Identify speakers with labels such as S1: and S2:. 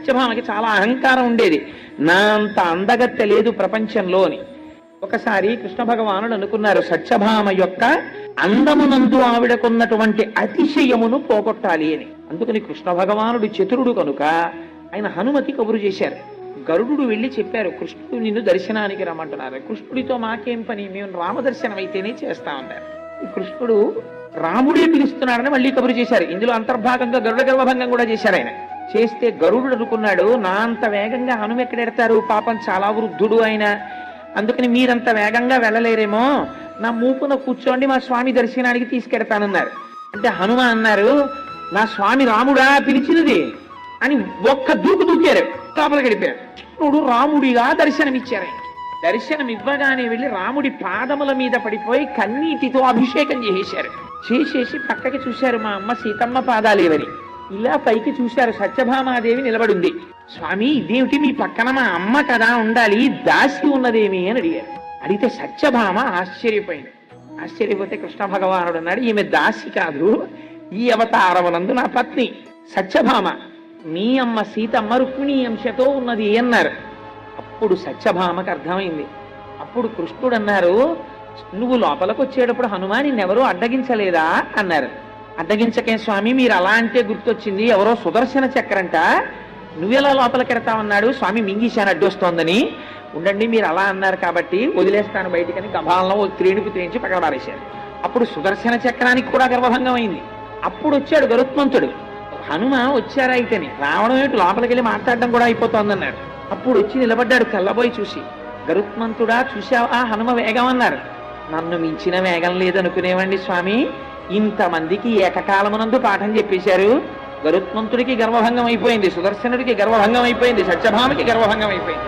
S1: సత్యభామకి చాలా అహంకారం ఉండేది. నా అంత అందగత్తె లేదు ప్రపంచంలో అని. ఒకసారి కృష్ణ భగవానుడు అనుకున్నారు, సత్యభామ యొక్క అందమునందు ఆవిడకున్నటువంటి అతిశయమును పోగొట్టాలి అని. అందుకని కృష్ణ భగవానుడు చతురుడు కనుక ఆయన హనుమతి కబురు చేశారు. గరుడు వెళ్ళి చెప్పారు, కృష్ణుడు నిన్ను దర్శనానికి రమ్మంటున్నారు. కృష్ణుడితో మాకేం పని, మేము రామదర్శనం అయితేనే చేస్తామన్నారు. కృష్ణుడు రాముడే పిలుస్తున్నాడని మళ్ళీ కబురు చేశారు. ఇందులో అంతర్భాగంగా గరుడ గర్వభంగం కూడా చేశారు. ఆయన చేస్తే గరుడు అనుకున్నాడు, నా అంత వేగంగా హనుమ ఎక్కడెడతారు, పాపం చాలా వృద్ధుడు ఆయన, అందుకని మీరంత వేగంగా వెళ్ళలేరేమో, నా మూపున కూర్చోండి, మా స్వామి దర్శనానికి తీసుకెడతానన్నారు. అంటే హనుమ అన్నారు, నా స్వామి రాముడా పిలిచినది అని ఒక్క దూకు దూకారు, లోపలికి గడిపారు. కృష్ణుడు రాముడిగా దర్శనమిచ్చారు. దర్శనం ఇవ్వగానే వెళ్ళి రాముడి పాదముల మీద పడిపోయి కన్నీటితో అభిషేకం చేసేశారు. చేసేసి పక్కకి చూశారు, మా అమ్మ సీతమ్మ పాదాలేవని. ఇలా పైకి చూశారు, సత్యభామాదేవి నిలబడింది. స్వామి ఇదేమిటి మీ పక్కన, మా అమ్మ కదా ఉండాలి, దాసి ఉన్నదేమి అని అడిగారు. అడిగితే సత్యభామ ఆశ్చర్యపోయింది. ఆశ్చర్యపోతే కృష్ణ భగవానుడు అన్నాడు, ఈమె దాసి కాదు, ఈ అవతారమునందు నా పత్ని సత్యభామ, మీ అమ్మ సీతమ్మ రుక్మిణీ అంశతో ఉన్నది అన్నారు. అప్పుడు సత్యభామకు అర్థమైంది. అప్పుడు కృష్ణుడు అన్నారు, నువ్వు లోపలికి వచ్చేటప్పుడు హనుమా నిన్నెవరూ అడ్డగించలేదా అన్నారు. అడ్డగించకే స్వామి, మీరు అలా అంటే గుర్తొచ్చింది, ఎవరో సుదర్శన చక్రంట, నువ్వెలా లోపలికి ఎడతావన్నాడు, స్వామి మింగిశాను అడ్డొస్తోందని. ఉండండి, మీరు అలా అన్నారు కాబట్టి వదిలేస్తాను బయటికని గభాలను త్రేణుకు త్రేయించి పక్కన పారేశారు. అప్పుడు సుదర్శన చక్రానికి కూడా గర్వభంగం అయింది. అప్పుడు వచ్చాడు గరుత్మంతుడు. హనుమ వచ్చారా అయితేనే, రావడం ఏమిటి, లోపలికి వెళ్ళి మాట్లాడడం కూడా అయిపోతోందన్నాడు. అప్పుడు వచ్చి నిలబడ్డాడు తెల్లబోయి చూసి, గరుత్మంతుడా చూశావా హనుమ వేగం అన్నారు. నన్ను మించిన వేగం లేదనుకునేవండి స్వామి, ఇంతమందికి ఏకకాలమునందు పాఠం చెప్పేశారు. గరుత్మంతుడికి గర్వభంగం అయిపోయింది, సుదర్శనుడికి గర్వభంగం అయిపోయింది, సత్యభామకి గర్వభంగం అయిపోయింది.